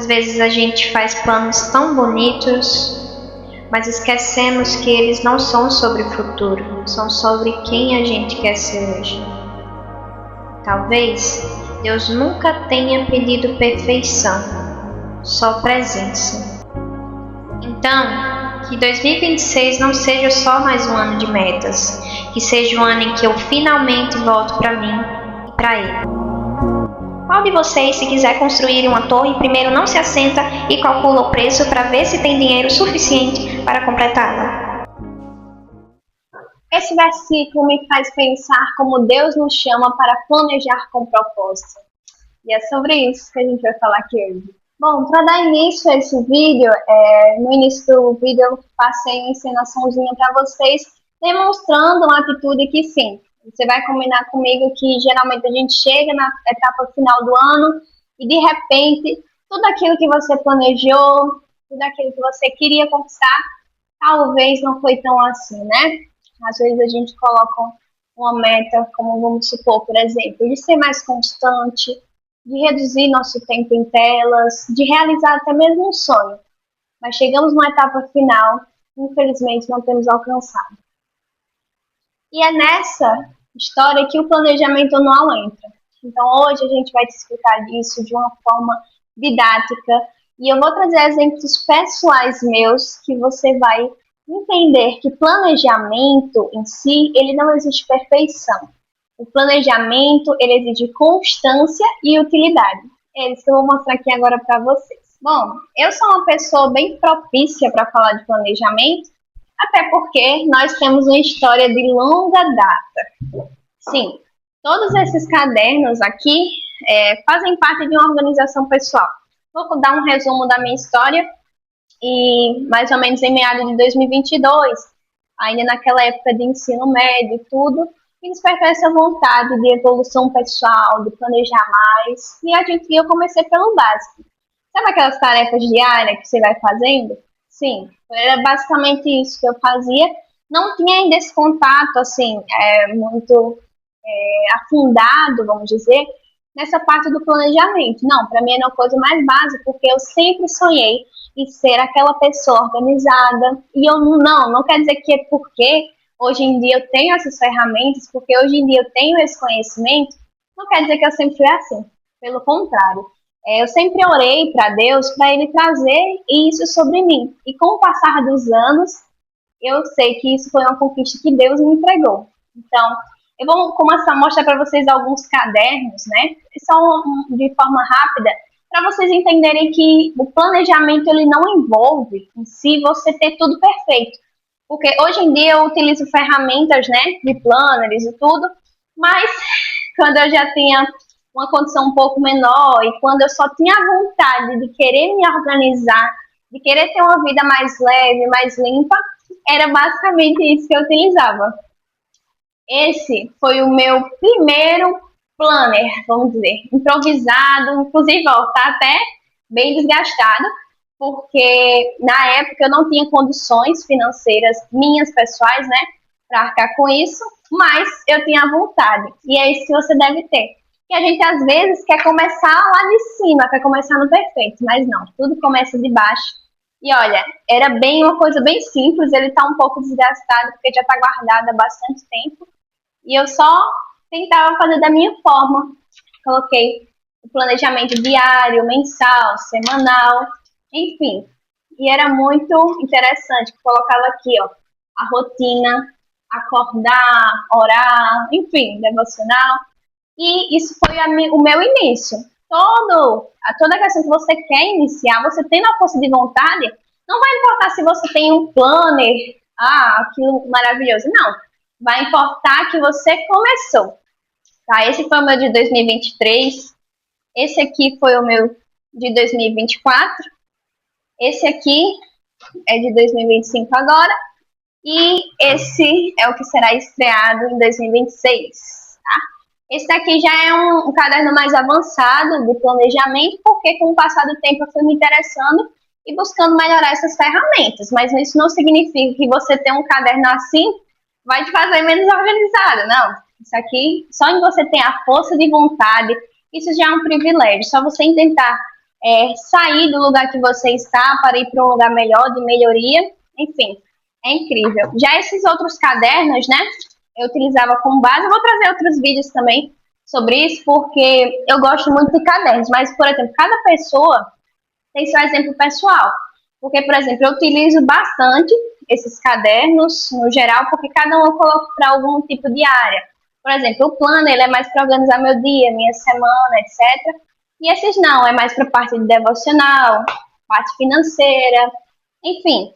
Às vezes a gente faz planos tão bonitos, mas esquecemos que eles não são sobre o futuro, são sobre quem a gente quer ser hoje. Talvez Deus nunca tenha pedido perfeição, só presença. Então, que 2026 não seja só mais um ano de metas, que seja um ano em que eu finalmente volto para mim e para Ele. Qual de vocês, se quiser construir uma torre, primeiro não se assenta e calcula o preço para ver se tem dinheiro suficiente para completá-la? Esse versículo me faz pensar como Deus nos chama para planejar com propósito. E é sobre isso que a gente vai falar aqui hoje. Bom, para dar início a esse vídeo, no início do vídeo eu passei uma encenaçãozinha para vocês, demonstrando uma atitude que sim, você vai combinar comigo que geralmente a gente chega na etapa final do ano e de repente tudo aquilo que você planejou, tudo aquilo que você queria conquistar, talvez não foi tão assim, né? Às vezes a gente coloca uma meta, como vamos supor, por exemplo, de ser mais constante, de reduzir nosso tempo em telas, de realizar até mesmo um sonho. Mas chegamos numa etapa final, infelizmente não temos alcançado. E é nessa história que o planejamento anual entra. Então hoje a gente vai te explicar disso de uma forma didática e eu vou trazer exemplos pessoais meus que você vai entender que planejamento em si, ele não exige perfeição. O planejamento, ele exige constância e utilidade. É isso que eu vou mostrar aqui agora para vocês. Bom, eu sou uma pessoa bem propícia para falar de planejamento, até porque nós temos uma história de longa data. Sim, todos esses cadernos aqui fazem parte de uma organização pessoal. Vou dar um resumo da minha história e mais ou menos em meados de 2022, ainda naquela época de ensino médio e tudo, me despertou essa vontade de evolução pessoal, de planejar mais, e eu comecei pelo básico. Sabe aquelas tarefas diárias que você vai fazendo? Sim, era basicamente isso que eu fazia. Não tinha ainda esse contato, assim, muito afundado, vamos dizer, nessa parte do planejamento. Não, para mim era uma coisa mais básica, porque eu sempre sonhei em ser aquela pessoa organizada. E eu não quer dizer que é porque hoje em dia eu tenho essas ferramentas, porque hoje em dia eu tenho esse conhecimento, não quer dizer que eu sempre fui assim. Pelo contrário. Eu sempre orei para Deus para Ele trazer isso sobre mim. E com o passar dos anos, eu sei que isso foi uma conquista que Deus me entregou. Então, eu vou começar a mostrar para vocês alguns cadernos, né? Só de forma rápida, para vocês entenderem que o planejamento ele não envolve em si você ter tudo perfeito. Porque hoje em dia eu utilizo ferramentas, né, de planners e tudo, mas quando eu já tinha uma condição um pouco menor e quando eu só tinha vontade de querer me organizar, de querer ter uma vida mais leve, mais limpa, era basicamente isso que eu utilizava. Esse foi o meu primeiro planner, vamos dizer, improvisado, inclusive, ó, tá até bem desgastado, porque na época eu não tinha condições financeiras minhas pessoais, né, para arcar com isso, mas eu tinha vontade, e é isso que você deve ter. Que a gente às vezes quer começar lá de cima, quer começar no perfeito, mas não, tudo começa de baixo. E olha, era bem uma coisa bem simples, ele tá um pouco desgastado porque já tá guardado há bastante tempo. E eu só tentava fazer da minha forma. Coloquei o planejamento diário, mensal, semanal, enfim. E era muito interessante, colocava aqui, ó, a rotina, acordar, orar, enfim, devocional. E isso foi o meu início. Toda questão que você quer iniciar, você tendo a força de vontade, não vai importar se você tem um planner, aquilo maravilhoso, não. Vai importar que você começou. Tá? Esse foi o meu de 2023, esse aqui foi o meu de 2024, esse aqui é de 2025 agora, e esse é o que será estreado em 2026, tá? Esse daqui já é um caderno mais avançado de planejamento, porque com o passar do tempo eu fui me interessando e buscando melhorar essas ferramentas. Mas isso não significa que você ter um caderno assim vai te fazer menos organizado, não. Isso aqui, só em você ter a força de vontade, isso já é um privilégio. Só você tentar sair do lugar que você está para ir para um lugar melhor, de melhoria, enfim, é incrível. Já esses outros cadernos, né, eu utilizava como base, eu vou trazer outros vídeos também sobre isso, porque eu gosto muito de cadernos, mas, por exemplo, cada pessoa tem seu exemplo pessoal. Porque, por exemplo, eu utilizo bastante esses cadernos, no geral, porque cada um eu coloco para algum tipo de área. Por exemplo, o plano ele é mais para organizar meu dia, minha semana, etc. E esses não, é mais para parte de devocional, parte financeira, enfim,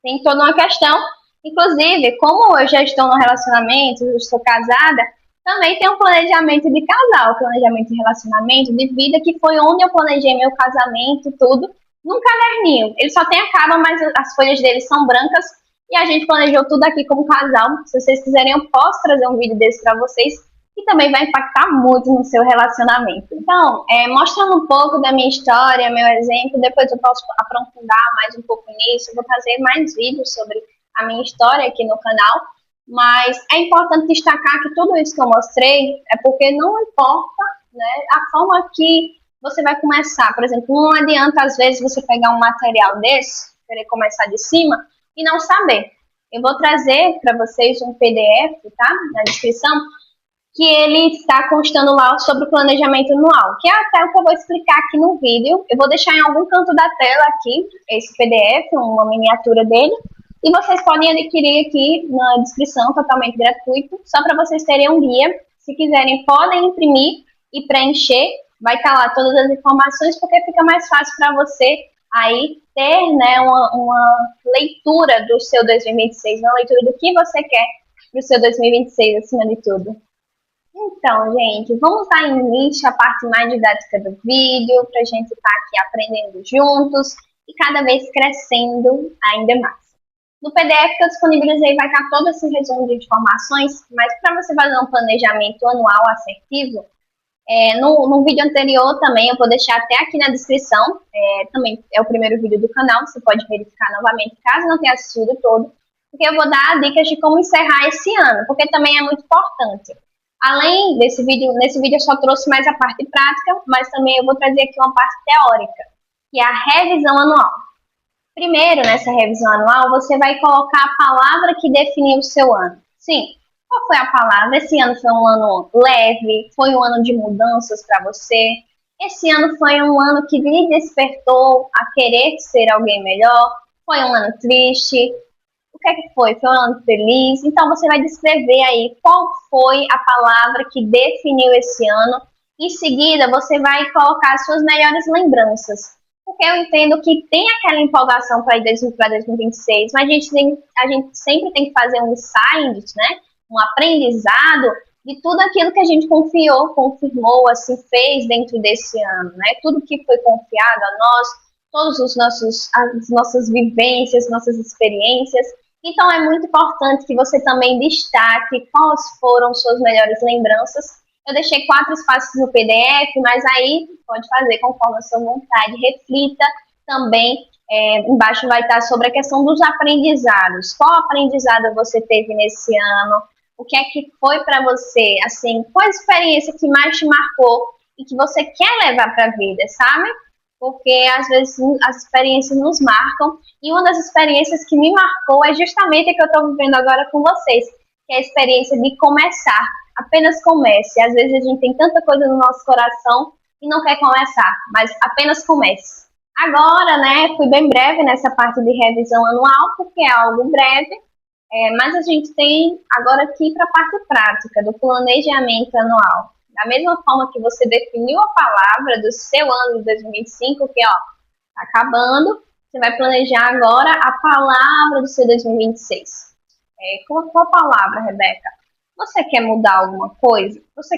tem toda uma questão. Inclusive, como eu já estou no relacionamento, eu estou casada, também tem um planejamento de casal, planejamento de relacionamento, de vida, que foi onde eu planejei meu casamento, tudo, num caderninho. Ele só tem a capa, mas as folhas dele são brancas e a gente planejou tudo aqui como casal. Se vocês quiserem, eu posso trazer um vídeo desse para vocês, que também vai impactar muito no seu relacionamento. Então, mostrando um pouco da minha história, meu exemplo, depois eu posso aprofundar mais um pouco nisso, eu vou trazer mais vídeos sobre a minha história aqui no canal, mas é importante destacar que tudo isso que eu mostrei é porque não importa, né, a forma que você vai começar. Por exemplo, não adianta às vezes você pegar um material desse, querer começar de cima e não saber. Eu vou trazer para vocês um PDF, tá, na descrição, que ele está constando lá sobre o planejamento anual, que é até o que eu vou explicar aqui no vídeo. Eu vou deixar em algum canto da tela aqui esse PDF, uma miniatura dele, e vocês podem adquirir aqui na descrição, totalmente gratuito, só para vocês terem um guia. Se quiserem, podem imprimir e preencher, vai estar lá todas as informações, porque fica mais fácil para você aí ter, né, uma leitura do seu 2026, uma leitura do que você quer para o seu 2026, acima de tudo. Então, gente, vamos dar início à parte mais didática do vídeo, para a gente estar aqui aprendendo juntos e cada vez crescendo ainda mais. No PDF que eu disponibilizei vai estar todo esse resumo de informações, mas para você fazer um planejamento anual assertivo, no vídeo anterior também, eu vou deixar até aqui na descrição, também é o primeiro vídeo do canal, você pode verificar novamente caso não tenha assistido todo, porque eu vou dar dicas de como encerrar esse ano, porque também é muito importante. Além desse vídeo, nesse vídeo eu só trouxe mais a parte prática, mas também eu vou trazer aqui uma parte teórica, que é a revisão anual. Primeiro, nessa revisão anual, você vai colocar a palavra que definiu o seu ano. Sim, qual foi a palavra? Esse ano foi um ano leve, foi um ano de mudanças para você. Esse ano foi um ano que lhe despertou a querer ser alguém melhor. Foi um ano triste. O que é que foi? Foi um ano feliz? Então, você vai descrever aí qual foi a palavra que definiu esse ano. Em seguida, você vai colocar as suas melhores lembranças. Porque eu entendo que tem aquela empolgação para 2026, mas a gente sempre tem que fazer um insight, né? Um aprendizado de tudo aquilo que a gente confiou, confirmou, assim, fez dentro desse ano, né? Tudo que foi confiado a nós, todas as nossas vivências, nossas experiências. Então, é muito importante que você também destaque quais foram suas melhores lembranças. Eu deixei 4 espaços no PDF, mas aí pode fazer conforme a sua vontade. Reflita também. Embaixo vai estar sobre a questão dos aprendizados. Qual aprendizado você teve nesse ano? O que é que foi para você? Assim, qual a experiência que mais te marcou e que você quer levar para a vida, sabe? Porque às vezes as experiências nos marcam. E uma das experiências que me marcou é justamente a que eu estou vivendo agora com vocês, que é a experiência de começar. Apenas comece. Às vezes a gente tem tanta coisa no nosso coração e não quer começar, mas apenas comece. Agora, né, fui bem breve nessa parte de revisão anual, porque é algo breve, mas a gente tem agora aqui para a parte prática do planejamento anual. Da mesma forma que você definiu a palavra do seu ano de 2025, que ó, tá acabando, você vai planejar agora a palavra do seu 2026. Qual palavra, Rebeca? Você quer mudar alguma coisa? Você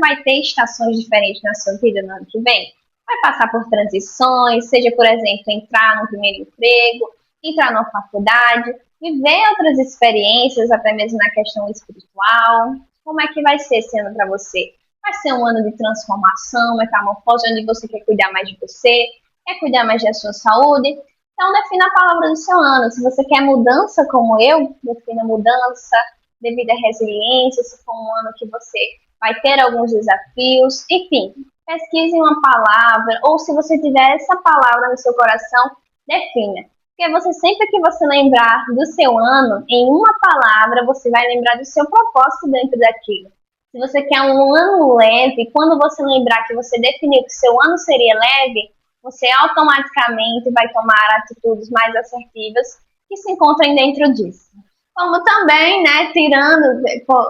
vai ter estações diferentes na sua vida no ano que vem? Vai passar por transições, seja, por exemplo, entrar no primeiro emprego, entrar na faculdade, viver outras experiências, até mesmo na questão espiritual. Como é que vai ser esse ano para você? Vai ser um ano de transformação, metamorfose, onde você quer cuidar mais de você, quer cuidar mais da sua saúde. Então, defina a palavra do seu ano. Se você quer mudança como eu, defina mudança, devido à resiliência, se for um ano que você vai ter alguns desafios, enfim, pesquise uma palavra, ou se você tiver essa palavra no seu coração, defina. Porque sempre que você lembrar do seu ano, em uma palavra, você vai lembrar do seu propósito dentro daquilo. Se você quer um ano leve, quando você lembrar que você definiu que seu ano seria leve, você automaticamente vai tomar atitudes mais assertivas que se encontrem dentro disso. Como também, né,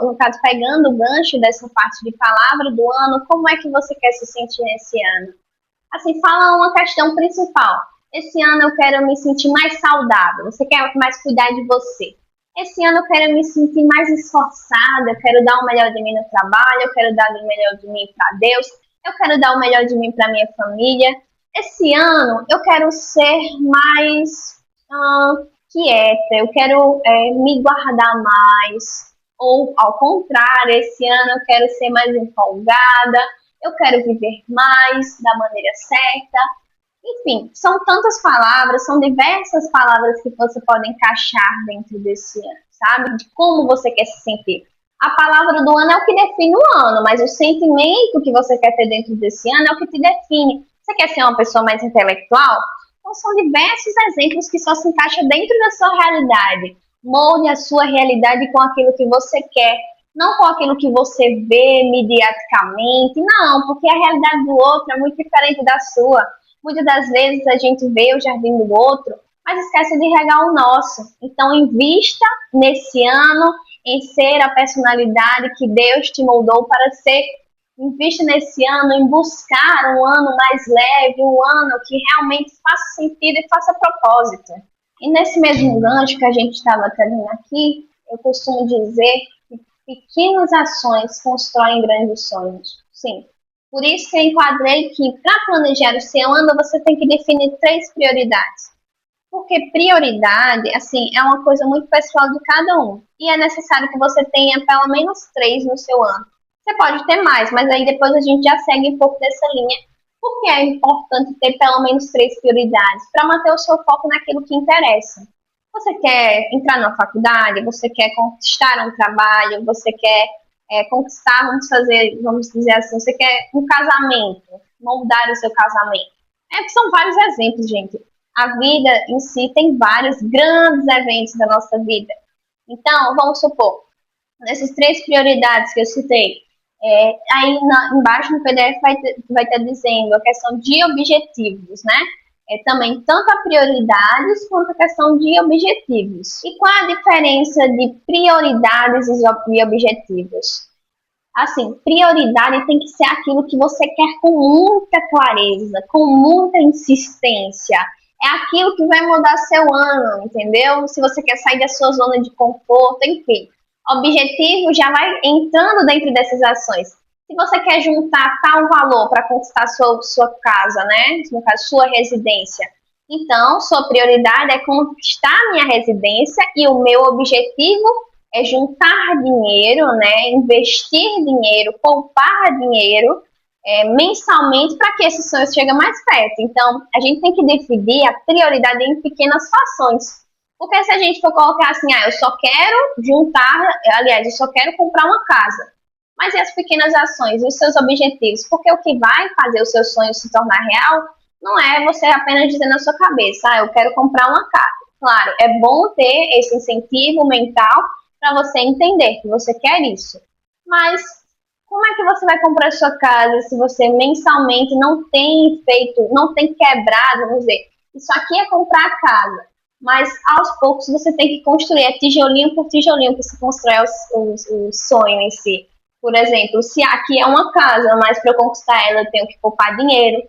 no caso, pegando o gancho dessa parte de palavra do ano, como é que você quer se sentir nesse ano? Assim, fala uma questão principal. Esse ano eu quero me sentir mais saudável, você quer mais cuidar de você. Esse ano eu quero me sentir mais esforçada, eu quero dar o melhor de mim no trabalho, eu quero dar o melhor de mim para Deus, eu quero dar o melhor de mim para minha família. Esse ano eu quero ser mais quieta, eu quero me guardar mais, ou ao contrário, esse ano eu quero ser mais empolgada, eu quero viver mais da maneira certa. Enfim, são tantas palavras, são diversas palavras que você pode encaixar dentro desse ano, sabe? De como você quer se sentir. A palavra do ano é o que define o ano, mas o sentimento que você quer ter dentro desse ano é o que te define. Você quer ser uma pessoa mais intelectual? Então são diversos exemplos que só se encaixam dentro da sua realidade. Molde a sua realidade com aquilo que você quer, não com aquilo que você vê mediaticamente, não, porque a realidade do outro é muito diferente da sua. Muitas das vezes a gente vê o jardim do outro, mas esquece de regar o nosso. Então, invista nesse ano em ser a personalidade que Deus te moldou para ser. Invista nesse ano em buscar um ano mais leve, um ano que realmente faça sentido e faça propósito. E nesse mesmo gancho que a gente estava trazendo aqui, eu costumo dizer que pequenas ações constroem grandes sonhos. Sim. Por isso que eu enquadrei que para planejar o seu ano você tem que definir 3 prioridades. Porque prioridade, assim, é uma coisa muito pessoal de cada um. E é necessário que você tenha pelo menos 3 no seu ano. Você pode ter mais, mas aí depois a gente já segue um pouco dessa linha. Porque é importante ter pelo menos 3 prioridades para manter o seu foco naquilo que interessa. Você quer entrar na faculdade, você quer conquistar um trabalho, você quer conquistar, vamos dizer assim, você quer um casamento, moldar o seu casamento. São vários exemplos, gente. A vida em si tem vários grandes eventos da nossa vida. Então, vamos supor, nessas 3 prioridades que eu citei, embaixo no PDF vai estar dizendo a questão de objetivos, né? Também tanto a prioridades quanto a questão de objetivos. E qual a diferença de prioridades e objetivos? Assim, prioridade tem que ser aquilo que você quer com muita clareza, com muita insistência. É aquilo que vai mudar seu ano, entendeu? Se você quer sair da sua zona de conforto, enfim. Objetivo já vai entrando dentro dessas ações. Se você quer juntar tal valor para conquistar sua casa, né? No caso, sua residência. Então, sua prioridade é conquistar minha residência e o meu objetivo é juntar dinheiro, né? Investir dinheiro, poupar dinheiro mensalmente para que esse sonho chegue mais perto. Então, a gente tem que definir a prioridade em pequenas fações. Porque se a gente for colocar assim, eu só quero juntar, aliás, eu só quero comprar uma casa. Mas e as pequenas ações, e os seus objetivos? Porque o que vai fazer o seu sonho se tornar real não é você apenas dizer na sua cabeça, eu quero comprar uma casa. Claro, é bom ter esse incentivo mental para você entender que você quer isso. Mas como é que você vai comprar sua casa se você mensalmente não tem quebrado, vamos dizer, isso aqui é comprar a casa. Mas aos poucos você tem que construir, tijolinho por tijolinho que se constrói o sonho em si. Por exemplo, se aqui é uma casa, mas para eu conquistar ela eu tenho que poupar dinheiro,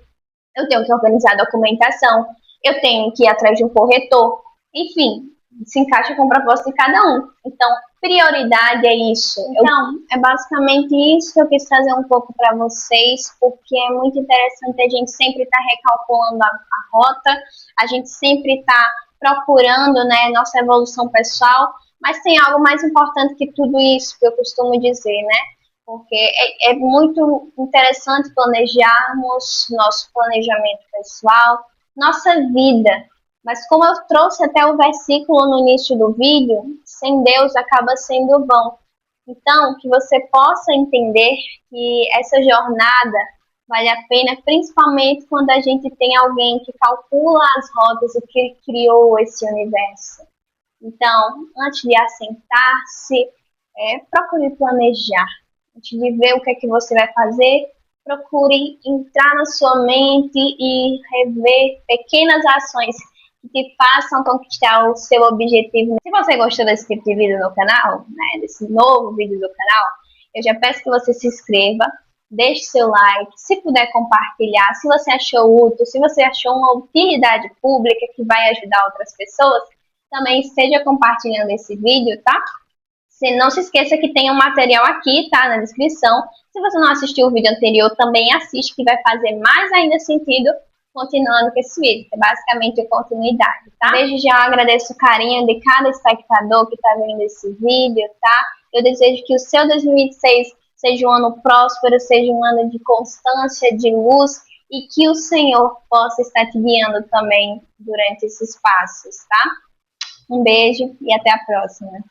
eu tenho que organizar a documentação, eu tenho que ir atrás de um corretor, enfim, se encaixa com o propósito de cada um. Então, prioridade é isso. Então, é basicamente isso que eu quis trazer um pouco para vocês, porque é muito interessante a gente sempre estar recalculando a rota, a gente sempre estar procurando, né, nossa evolução pessoal, mas tem algo mais importante que tudo isso que eu costumo dizer, né? Porque é muito interessante planejarmos nosso planejamento pessoal, nossa vida. Mas como eu trouxe até o versículo no início do vídeo, sem Deus acaba sendo vão. Então, que você possa entender que essa jornada Vale a pena, principalmente quando a gente tem alguém que calcula as rotas e que criou esse universo. Então, antes de assentar-se, procure planejar. Antes de ver o que é que você vai fazer, procure entrar na sua mente e rever pequenas ações que te façam conquistar o seu objetivo. Se você gostou desse tipo de vídeo no canal, né, desse novo vídeo do canal, eu já peço que você se inscreva, deixe seu like, se puder compartilhar, se você achou útil, se você achou uma utilidade pública que vai ajudar outras pessoas, também esteja compartilhando esse vídeo, tá? Não se esqueça que tem um material aqui, tá, na descrição. Se você não assistiu o vídeo anterior, também assiste, que vai fazer mais ainda sentido continuando com esse vídeo, que é basicamente a continuidade, tá? Desde já eu agradeço o carinho de cada espectador que tá vendo esse vídeo, tá? Eu desejo que o seu 2026 seja um ano próspero, seja um ano de constância, de luz, e que o Senhor possa estar te guiando também durante esses passos, tá? Um beijo e até a próxima.